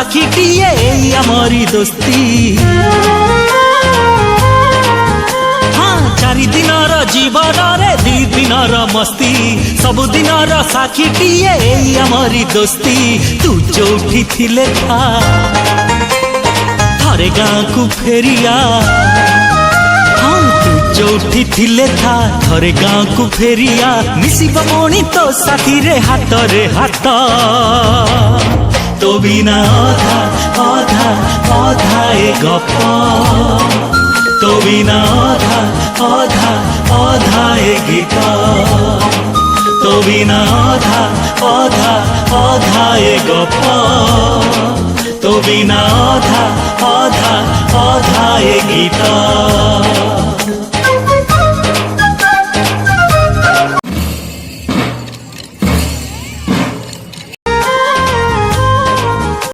साखीटिए आमरी दोस्ती। हाँ चारि दिनर जीवन रे दी दिनर मस्ती सब दिनर साखीटिए आमरी दोस्ती। तू जोठी थिले था थरे गाँ को फेरिया। हाँ तू जोठी थिले था थरे गाँ को फेरिया। मिसिब मोणी तो साथी रे हाथ रे हाथ। तो बिना अधा अधा अधा ए गप। तो बिना अधा अधा अधा ए गीत। तो बिना अधा अधा अधा ए गप। तो बिना अधा अधा अधा ए गीत।